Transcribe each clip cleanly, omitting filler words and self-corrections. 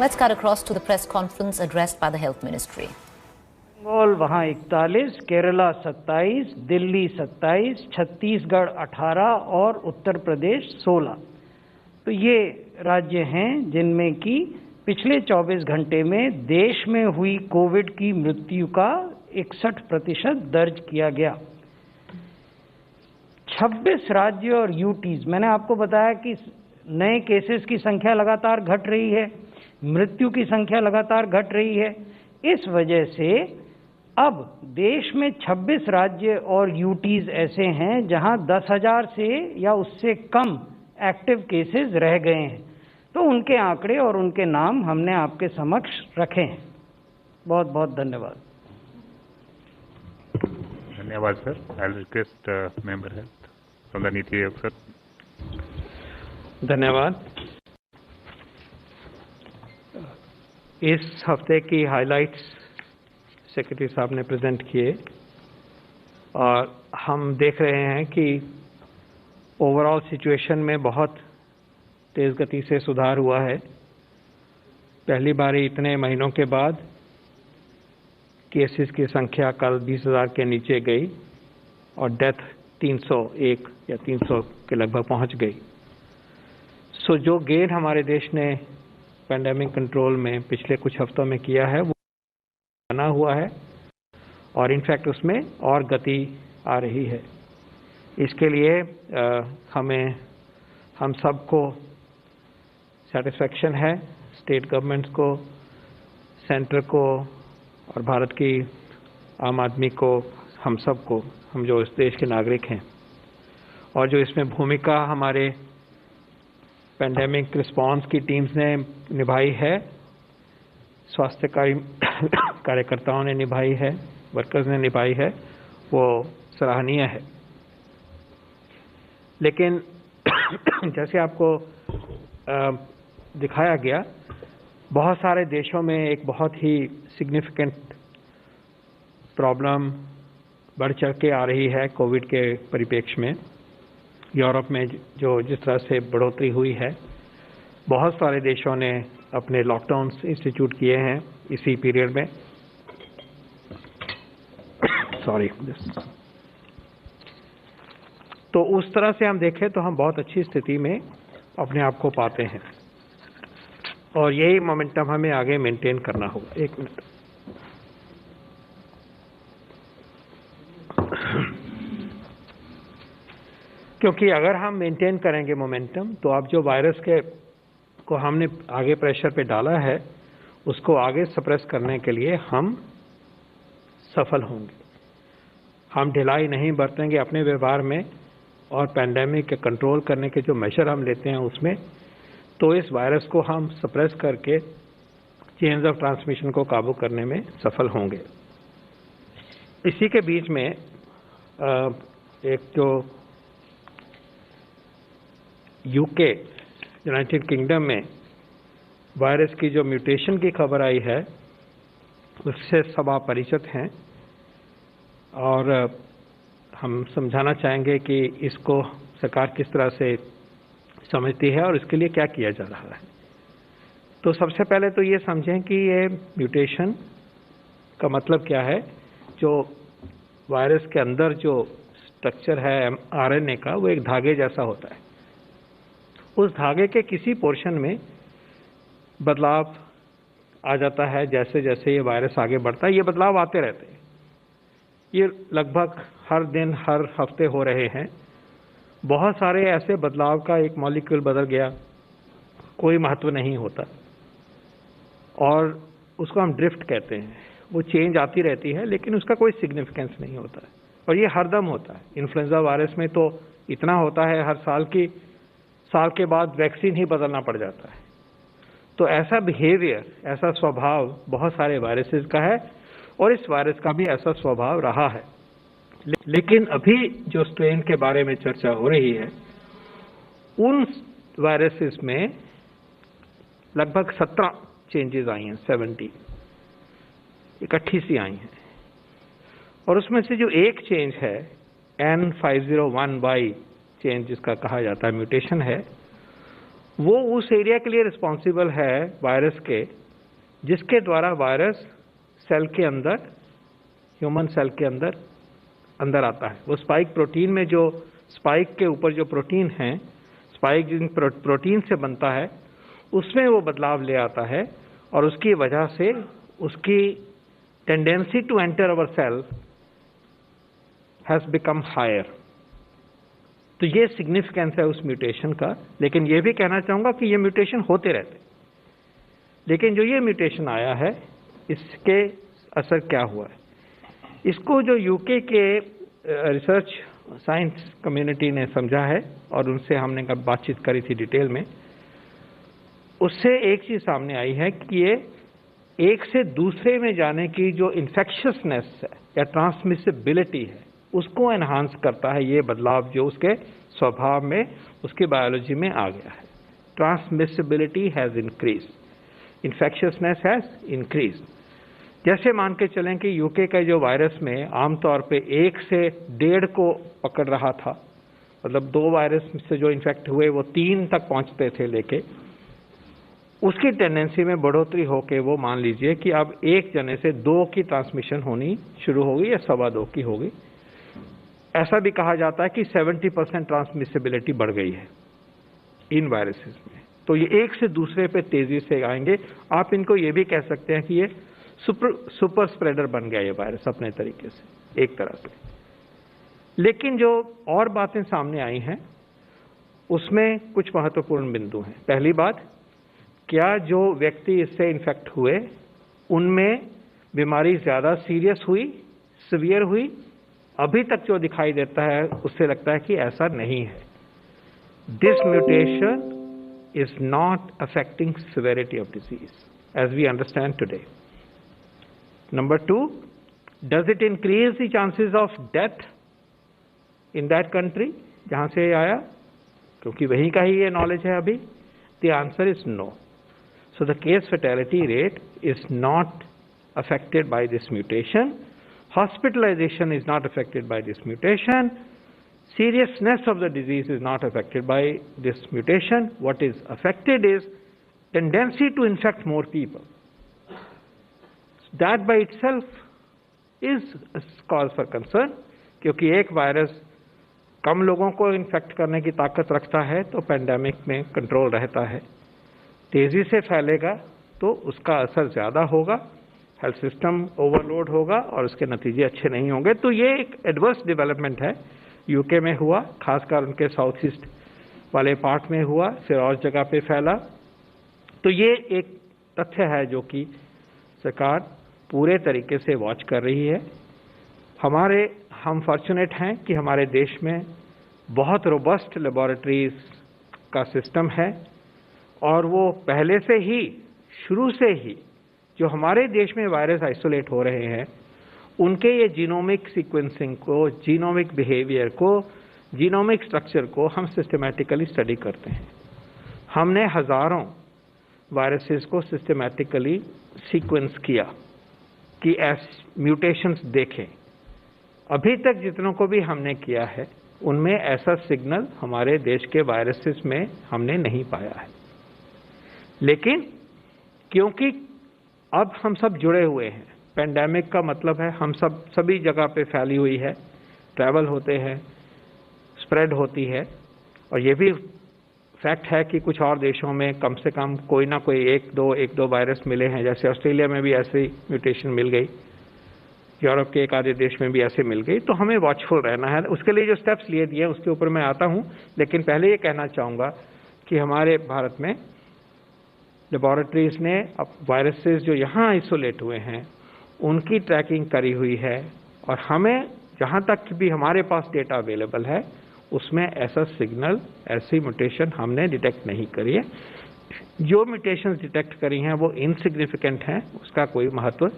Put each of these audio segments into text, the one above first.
Let's cut across to the press conference addressed by the Health Ministry. Bengal वहाँ 41, केरला 27, दिल्ली 27, छत्तीसगढ़ 18 और उत्तर प्रदेश 16। तो ये राज्य हैं जिनमें कि पिछले 24 घंटे में देश में हुई कोविड की मृत्यु का 61% दर्ज किया गया। 26 राज्य और यूटीज, मैंने आपको बताया कि नए केसेस की संख्या लगातार घट रही है, मृत्यु की संख्या लगातार घट रही है। इस वजह से अब देश में 26 राज्य और यूटीज ऐसे हैं जहां 10,000 से या उससे कम एक्टिव केसेस रह गए हैं। तो उनके आंकड़े और उनके नाम हमने आपके समक्ष रखे हैं। बहुत बहुत धन्यवाद। धन्यवाद sir. I will request member health from the NITI Aayog sir. धन्यवाद। इस हफ्ते की हाइलाइट्स सेक्रेटरी साहब ने प्रेजेंट किए और हम देख रहे हैं कि ओवरऑल सिचुएशन में बहुत तेज़ गति से सुधार हुआ है। पहली बार इतने महीनों के बाद केसेस की संख्या कल 20,000 के नीचे गई और डेथ 301 या 300 के लगभग पहुंच गई। सो जो गेन हमारे देश ने पेंडेमिक कंट्रोल में पिछले कुछ हफ्तों में किया है वो बना हुआ है और इनफैक्ट उसमें और गति आ रही है। इसके लिए हम सबको सेटिस्फैक्शन है, स्टेट गवर्नमेंट्स को, सेंटर को और भारत की आम आदमी को, हम सबको, हम जो इस देश के नागरिक हैं और जो इसमें भूमिका हमारे पेंडेमिक रिस्पांस की टीम्स ने निभाई है, स्वास्थ्य कार्यकर्ताओं ने निभाई है, वर्कर्स ने निभाई है, वो सराहनीय है। लेकिन जैसे आपको दिखाया गया, बहुत सारे देशों में एक बहुत ही सिग्निफिकेंट प्रॉब्लम बढ़ चढ़ के आ रही है कोविड के परिप्रेक्ष्य में। यूरोप में जो जिस तरह से बढ़ोतरी हुई है, बहुत सारे देशों ने अपने लॉकडाउन्स इंस्टीट्यूट किए हैं इसी पीरियड में। तो उस तरह से हम देखें तो हम बहुत अच्छी स्थिति में अपने आप को पाते हैं और यही मोमेंटम हमें आगे मेंटेन करना होगा। एक मिनट। क्योंकि अगर हम मेंटेन करेंगे मोमेंटम तो अब जो वायरस के को हमने आगे प्रेशर पे डाला है उसको आगे सप्रेस करने के लिए हम सफल होंगे। हम ढिलाई नहीं बरतेंगे अपने व्यवहार में और पेंडेमिक के कंट्रोल करने के जो मेजर हम लेते हैं उसमें, तो इस वायरस को हम सप्रेस करके चेन्स ऑफ ट्रांसमिशन को काबू करने में सफल होंगे। इसी के बीच में एक जो यूके, यूनाइटेड किंगडम में वायरस की जो म्यूटेशन की खबर आई है उससे सब आप परिचित हैं और हम समझाना चाहेंगे कि इसको सरकार किस तरह से समझती है और इसके लिए क्या किया जा रहा है। तो सबसे पहले तो ये समझें कि ये म्यूटेशन का मतलब क्या है। जो वायरस के अंदर जो स्ट्रक्चर है आरएनए का, वो एक धागे जैसा होता है। उस धागे के किसी पोर्शन में बदलाव आ जाता है जैसे जैसे ये वायरस आगे बढ़ता है। ये बदलाव आते रहते हैं, ये लगभग हर दिन हर हफ्ते हो रहे हैं। बहुत सारे ऐसे बदलाव का एक मॉलिक्यूल बदल गया, कोई महत्व नहीं होता और उसको हम ड्रिफ्ट कहते हैं। वो चेंज आती रहती है लेकिन उसका कोई सिग्निफिकेंस नहीं होता है और ये हरदम होता है। इन्फ्लुएंजा वायरस में तो इतना होता है, हर साल के बाद वैक्सीन ही बदलना पड़ जाता है। तो ऐसा बिहेवियर, ऐसा स्वभाव बहुत सारे वायरसेस का है और इस वायरस का भी ऐसा स्वभाव रहा है। लेकिन अभी जो स्ट्रेन के बारे में चर्चा हो रही है, उन वायरसेस में लगभग 17 चेंजेस आई हैं, 70 इकट्ठी सी आई हैं और उसमें से जो एक चेंज है N501Y चेंज जिसका कहा जाता है म्यूटेशन है, वो उस एरिया के लिए रिस्पॉन्सिबल है वायरस के, जिसके द्वारा वायरस सेल के अंदर, ह्यूमन सेल के अंदर आता है। वो स्पाइक प्रोटीन में, जो स्पाइक के ऊपर जो प्रोटीन है, स्पाइक जिन प्रोटीन से बनता है, उसमें वो बदलाव ले आता है और उसकी वजह से उसकी tendency to enter our cell has become higher. तो ये सिग्निफिकेंस है उस म्यूटेशन का। लेकिन ये भी कहना चाहूंगा कि ये म्यूटेशन होते रहते, लेकिन जो ये म्यूटेशन आया है इसके असर क्या हुआ है, इसको जो यूके के रिसर्च साइंस कम्युनिटी ने समझा है और उनसे हमने कब बातचीत करी थी डिटेल में, उससे एक चीज सामने आई है कि ये एक से दूसरे में जाने की जो इन्फेक्शियसनेस है या ट्रांसमिसिबिलिटी है, उसको एनहांस करता है ये बदलाव जो उसके स्वभाव में, उसकी बायोलॉजी में आ गया है। Transmissibility has increase, infectiousness has increase. जैसे मान के चलें कि यूके का जो वायरस में आमतौर पे 1 से 1.5 को पकड़ रहा था, मतलब 2 वायरस से जो इन्फेक्ट हुए वो 3 तक पहुंचते थे लेके, उसकी टेंडेंसी में बढ़ोतरी होके वो मान लीजिए कि अब 1 जने से 2 की ट्रांसमिशन होनी शुरू होगी या 2.25 की होगी। ऐसा भी कहा जाता है कि 70% ट्रांसमिसिबिलिटी बढ़ गई है इन वायरसेस में। तो ये एक से दूसरे पे तेजी से आएंगे। आप इनको ये भी कह सकते हैं कि ये सुपर स्प्रेडर बन गया ये वायरस अपने तरीके से, एक तरह से। लेकिन जो और बातें सामने आई हैं उसमें कुछ महत्वपूर्ण बिंदु हैं। पहली बात, क्या जो व्यक्ति इससे इन्फेक्ट हुए उनमें बीमारी ज्यादा सीरियस हुई, सिवियर हुई? अभी तक जो दिखाई देता है उससे लगता है कि ऐसा नहीं है। This mutation is not affecting severity of disease as we understand today. Number 2, does it increase the chances of death in that country जहां से आया, क्योंकि वहीं का ही ये नॉलेज है अभी? The answer is no. So the case fatality rate is not affected by this mutation. Hospitalization is not affected by this mutation. Seriousness of the disease is not affected by this mutation. What is affected is tendency to infect more people. That by itself is a cause for concern, क्योंकि एक virus कम लोगों को infect करने की ताकत रखता है तो पेंडेमिक में कंट्रोल रहता है। तेजी से फैलेगा तो उसका असर ज़्यादा होगा, हेल्थ सिस्टम ओवरलोड होगा और उसके नतीजे अच्छे नहीं होंगे। तो ये एक एडवर्स डेवलपमेंट है, यूके में हुआ, खासकर उनके साउथ ईस्ट वाले पार्ट में हुआ, फिर और जगह पे फैला। तो ये एक तथ्य है जो कि सरकार पूरे तरीके से वॉच कर रही है। हम फॉर्चुनेट हैं कि हमारे देश में बहुत रोबस्ट लेबोरेटरीज का सिस्टम है और वो पहले से ही, शुरू से ही जो हमारे देश में वायरस आइसोलेट हो रहे हैं उनके ये जीनोमिक सीक्वेंसिंग को, जीनोमिक बिहेवियर को, जीनोमिक स्ट्रक्चर को हम सिस्टमैटिकली स्टडी करते हैं। हमने हजारों वायरसेस को सिस्टमैटिकली सीक्वेंस किया कि म्यूटेशंस देखें। अभी तक जितनों को भी हमने किया है उनमें ऐसा सिग्नल हमारे देश के वायरसेस में हमने नहीं पाया है। लेकिन क्योंकि अब हम सब जुड़े हुए हैं, पेंडेमिक का मतलब है हम सभी जगह पे फैली हुई है, ट्रैवल होते हैं, स्प्रेड होती है, और ये भी फैक्ट है कि कुछ और देशों में कम से कम कोई ना कोई एक दो वायरस मिले हैं। जैसे ऑस्ट्रेलिया में भी ऐसी म्यूटेशन मिल गई, यूरोप के एक आधे देश में भी ऐसे मिल गई। तो हमें वॉचफुल रहना है। उसके लिए जो स्टेप्स लिए दिए उसके ऊपर मैं आता हूँ, लेकिन पहले ये कहना चाहूँगा कि हमारे भारत में लेबोरेटरीज ने अब वायरसेस जो यहाँ आइसोलेट हुए हैं उनकी ट्रैकिंग करी हुई है, और हमें जहाँ तक भी हमारे पास डेटा अवेलेबल है उसमें ऐसा सिग्नल, ऐसी म्यूटेशन हमने डिटेक्ट नहीं करी है। जो म्यूटेशंस डिटेक्ट करी हैं वो इनसिग्निफिकेंट हैं, उसका कोई महत्व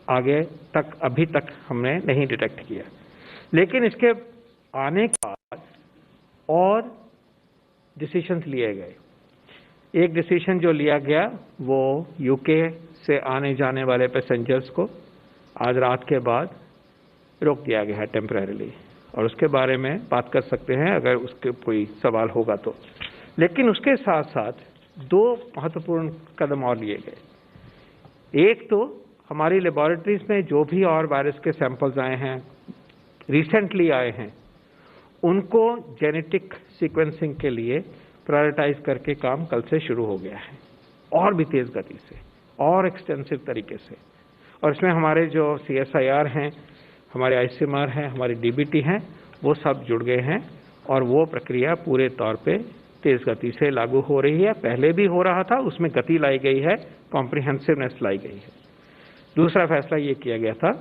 आगे तक अभी तक हमने नहीं डिटेक्ट किया। लेकिन इसके आने के बाद और डिसीजंस लिए गए। एक डिसीजन जो लिया गया वो यूके से आने जाने वाले पैसेंजर्स को आज रात के बाद रोक दिया गया है टेम्परेरीली, और उसके बारे में बात कर सकते हैं अगर उसके कोई सवाल होगा तो। लेकिन उसके साथ साथ दो महत्वपूर्ण कदम और लिए गए। एक तो हमारी लेबोरेटरीज में जो भी और वायरस के सैंपल्स आए हैं, रिसेंटली आए हैं, उनको जेनेटिक सीक्वेंसिंग के लिए प्रायोरिटाइज करके काम कल से शुरू हो गया है, और भी तेज गति से और एक्सटेंसिव तरीके से। और इसमें हमारे जो CSIR हैं, हमारे ICMR हैं, हमारी DBT हैं, वो सब जुड़ गए हैं और वो प्रक्रिया पूरे तौर पे तेज गति से लागू हो रही है। पहले भी हो रहा था, उसमें गति लाई गई है, कॉम्प्रिहेंसिवनेस लाई गई है। दूसरा फैसला ये किया गया था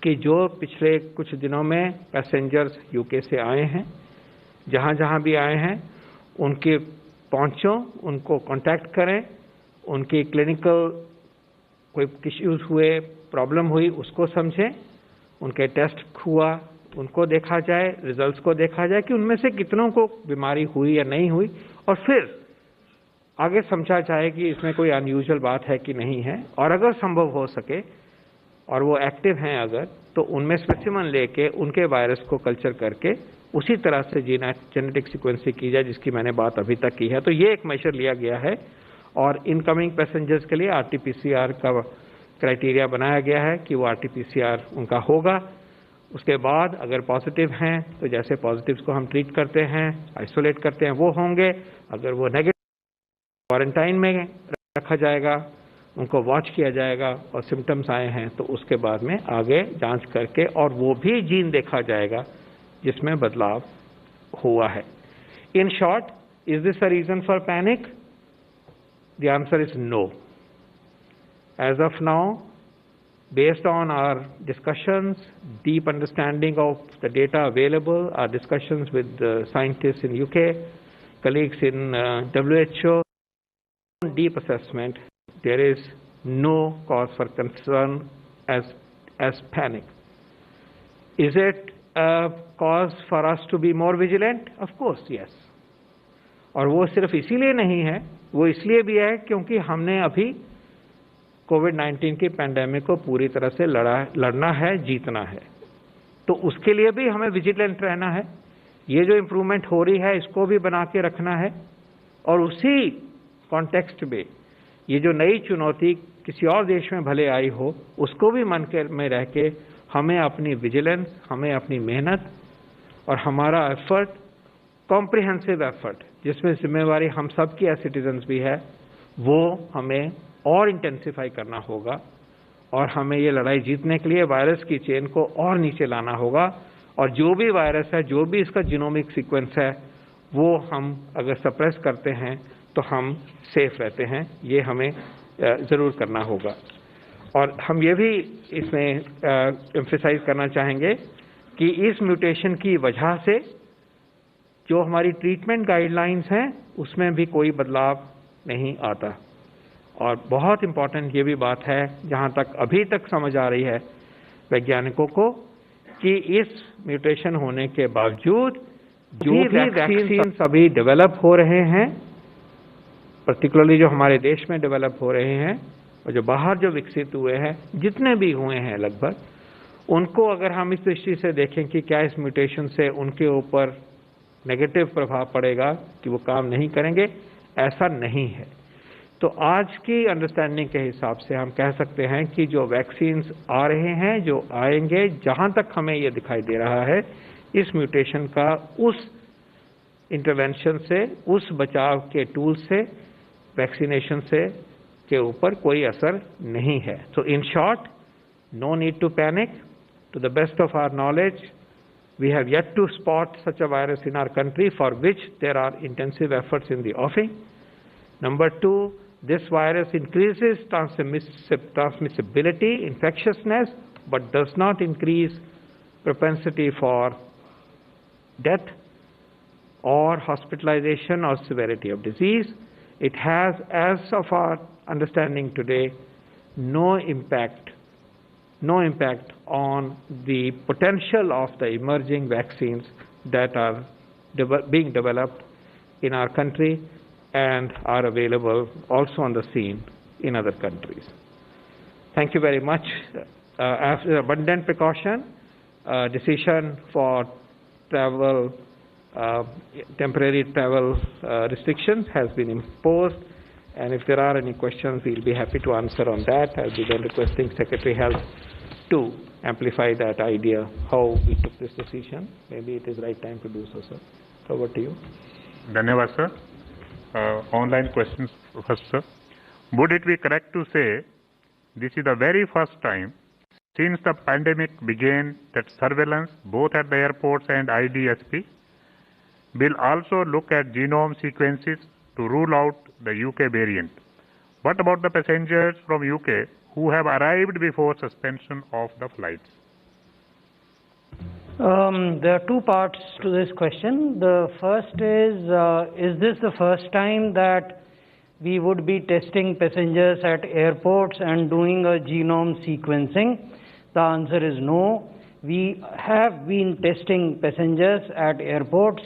कि जो पिछले कुछ दिनों में पैसेंजर्स UK से आए हैं, जहाँ जहाँ भी आए हैं, उनके पहुँचों, उनको कांटेक्ट करें, उनकी क्लिनिकल कोई इश्यूज हुए, प्रॉब्लम हुई, उसको समझें, उनके टेस्ट हुआ, उनको देखा जाए, रिजल्ट्स को देखा जाए कि उनमें से कितनों को बीमारी हुई या नहीं हुई, और फिर आगे समझा जाए कि इसमें कोई अनयूजुअल बात है कि नहीं है। और अगर संभव हो सके और वो एक्टिव हैं अगर, तो उनमें स्पेसिमन लेके उनके वायरस को कल्चर करके उसी तरह से जेनेटिक सीक्वेंसिंग की जाए जिसकी मैंने बात अभी तक की है। तो ये एक मेजर लिया गया है और इनकमिंग पैसेंजर्स के लिए RT-PCR का क्राइटेरिया बनाया गया है कि वो RT-PCR उनका होगा। उसके बाद अगर पॉजिटिव हैं तो जैसे पॉजिटिव्स को हम ट्रीट करते हैं, आइसोलेट करते हैं, वो होंगे। अगर वो नेगेटिव, क्वारंटाइन में रखा जाएगा, उनको वॉच किया जाएगा, और सिम्टम्स आए हैं तो उसके बाद में आगे जांच करके और वो भी जीन देखा जाएगा जिसमें बदलाव हुआ है। In short, is this a reason for panic? The answer is no. As of now, based on our discussions, deep understanding of the data available, our discussions with the scientists in UK, colleagues in WHO, deep assessment, there is no cause for concern as panic. Is it a cause for us to be more vigilant? Of course, yes. और वो सिर्फ इसीलिए नहीं है, वो इसलिए भी है क्योंकि हमने अभी कोविड-19 की पैंडेमिक को पूरी तरह से लड़ना है, जीतना है। तो उसके लिए भी हमें विजिलेंट रहना है। ये जो इम्प्रूवमेंट हो रही है इसको भी बना के रखना है, और उसी कॉन्टेक्स्ट में ये जो नई चुनौती किसी और देश में भले आई हो, उसको भी मन में रह के हमें अपनी विजिलेंस, हमें अपनी मेहनत और हमारा एफर्ट, कॉम्प्रिहेंसिव एफर्ट, जिसमें जिम्मेवारी हम सब की एज सिटीजन्स भी है, वो हमें और इंटेंसिफाई करना होगा। और हमें ये लड़ाई जीतने के लिए वायरस की चेन को और नीचे लाना होगा, और जो भी वायरस है, जो भी इसका जीनोमिक सीक्वेंस है, वो हम अगर सप्रेस करते हैं तो हम सेफ रहते हैं। ये हमें ज़रूर करना होगा। और हम ये भी इसमें एम्फेसाइज करना चाहेंगे कि इस म्यूटेशन की वजह से जो हमारी ट्रीटमेंट गाइडलाइंस हैं उसमें भी कोई बदलाव नहीं आता। और बहुत इम्पॉर्टेंट ये भी बात है, जहाँ तक अभी तक समझ आ रही है वैज्ञानिकों को, कि इस म्यूटेशन होने के बावजूद जो भी वैक्सीन अभी डेवलप हो रहे हैं, पर्टिकुलरली जो हमारे देश में डेवलप हो रहे हैं और जो बाहर जो विकसित हुए हैं, जितने भी हुए हैं लगभग, उनको अगर हम इस दृष्टि से देखें कि क्या इस म्यूटेशन से उनके ऊपर नेगेटिव प्रभाव पड़ेगा कि वो काम नहीं करेंगे, ऐसा नहीं है। तो आज की अंडरस्टैंडिंग के हिसाब से हम कह सकते हैं कि जो वैक्सीन्स आ रहे हैं, जो आएंगे, जहां तक हमें ये दिखाई दे रहा है, इस म्यूटेशन का उस इंटरवेंशन से, उस बचाव के टूल से, वैक्सीनेशन से के ऊपर कोई असर नहीं है। So in short, no need to panic. To the best of our knowledge, we have yet to spot such a virus in our country, for which there are intensive efforts in the offing. Number two, this virus increases transmissibility, infectiousness, but does not increase propensity for death or hospitalization or severity of disease. It has, as of our understanding today, no impact on the potential of the emerging vaccines that are being developed in our country and are available also on the scene in other countries. Thank you very much. After abundant precaution, decision for travel temporary travel restrictions has been imposed. And if there are any questions, we'll be happy to answer on that. I'll be then requesting Secretary Health to amplify that idea, how we took this decision. Maybe it is right time to do so, sir. Over to you. Dhanyavad, sir. Online questions first, sir. Would it be correct to say this is the very first time since the pandemic began that surveillance, both at the airports and IDSP, will also look at genome sequences to rule out the UK variant? What about the passengers from UK who have arrived before suspension of the flights? There are two parts to this question. The first is this the first time that we would be testing passengers at airports and doing a genome sequencing? The answer is no. We have been testing passengers at airports.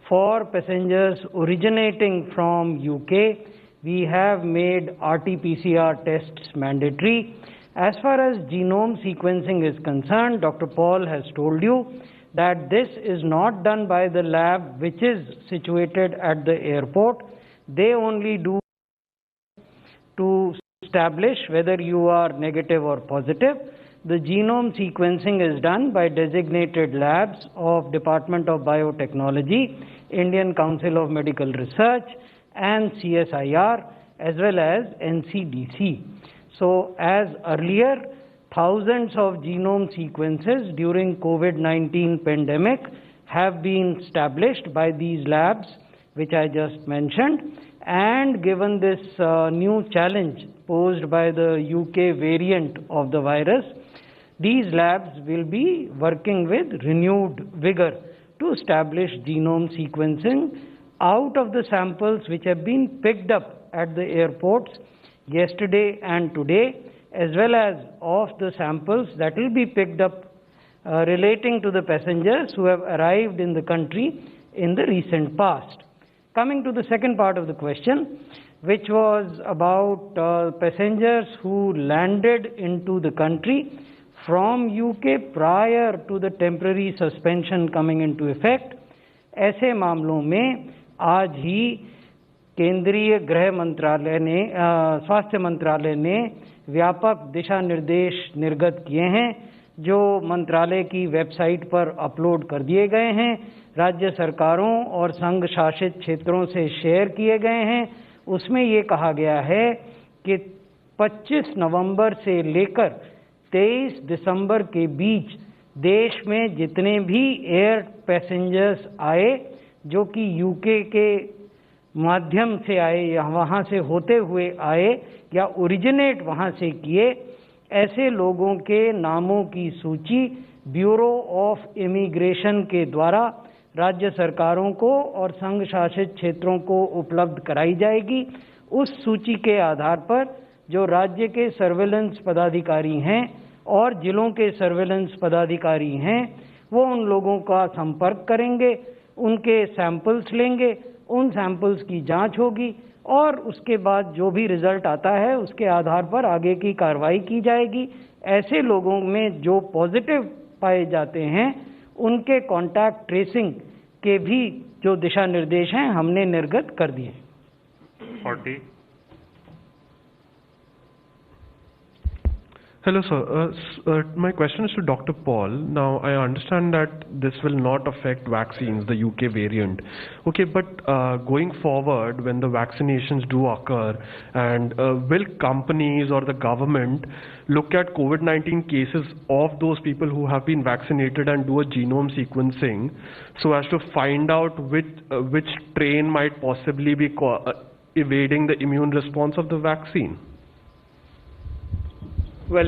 For passengers originating from UK, we have made RT-PCR tests mandatory. As far as genome sequencing is concerned, Dr. Paul has told you that this is not done by the lab which is situated at the airport. They only do to establish whether you are negative or positive. The genome sequencing is done by designated labs of Department of Biotechnology, Indian Council of Medical Research, and CSIR, as well as NCDC. So as earlier, thousands of genome sequences during COVID-19 pandemic have been established by these labs, which I just mentioned. And given this new challenge posed by the UK variant of the virus, these labs will be working with renewed vigor to establish genome sequencing out of the samples which have been picked up at the airports yesterday and today, as well as of the samples that will be picked up relating to the passengers who have arrived in the country in the recent past. Coming to the second part of the question, which was about passengers who landed into the country from UK prior to the temporary suspension coming into effect, ऐसे मामलों में आज ही केंद्रीय गृह मंत्रालय ने स्वास्थ्य मंत्रालय ने व्यापक दिशा निर्देश निर्गत किए हैं, जो मंत्रालय की वेबसाइट पर अपलोड कर दिए गए हैं, राज्य सरकारों और संघ शासित क्षेत्रों से शेयर किए गए हैं। उसमें ये कहा गया है कि 25 नवंबर से लेकर 23 दिसंबर के बीच देश में जितने भी एयर पैसेंजर्स आए जो कि यूके के माध्यम से आए या वहाँ से होते हुए आए या ओरिजिनेट वहाँ से किए, ऐसे लोगों के नामों की सूची ब्यूरो ऑफ इमिग्रेशन के द्वारा राज्य सरकारों को और संघ शासित क्षेत्रों को उपलब्ध कराई जाएगी। उस सूची के आधार पर जो राज्य के सर्वेलेंस पदाधिकारी हैं और जिलों के सर्वेलेंस पदाधिकारी हैं, वो उन लोगों का संपर्क करेंगे, उनके सैंपल्स लेंगे, उन सैंपल्स की जांच होगी और उसके बाद जो भी रिजल्ट आता है उसके आधार पर आगे की कार्रवाई की जाएगी। ऐसे लोगों में जो पॉजिटिव पाए जाते हैं उनके कॉन्टैक्ट ट्रेसिंग के भी जो दिशा निर्देश हैं हमने निर्गत कर दिए। Hello, sir. My question is to Dr. Paul. Now, I understand that this will not affect vaccines, the UK variant. Okay, but going forward, when the vaccinations do occur, and will companies or the government look at COVID-19 cases of those people who have been vaccinated and do a genome sequencing so as to find out which strain might possibly be evading the immune response of the vaccine? Well,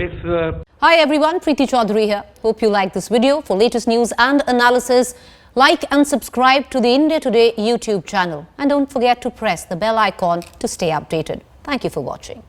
Hi everyone, Preeti Chaudhary here. Hope you like this video. For latest news and analysis, like and subscribe to the India Today YouTube channel. And don't forget to press the bell icon to stay updated. Thank you for watching.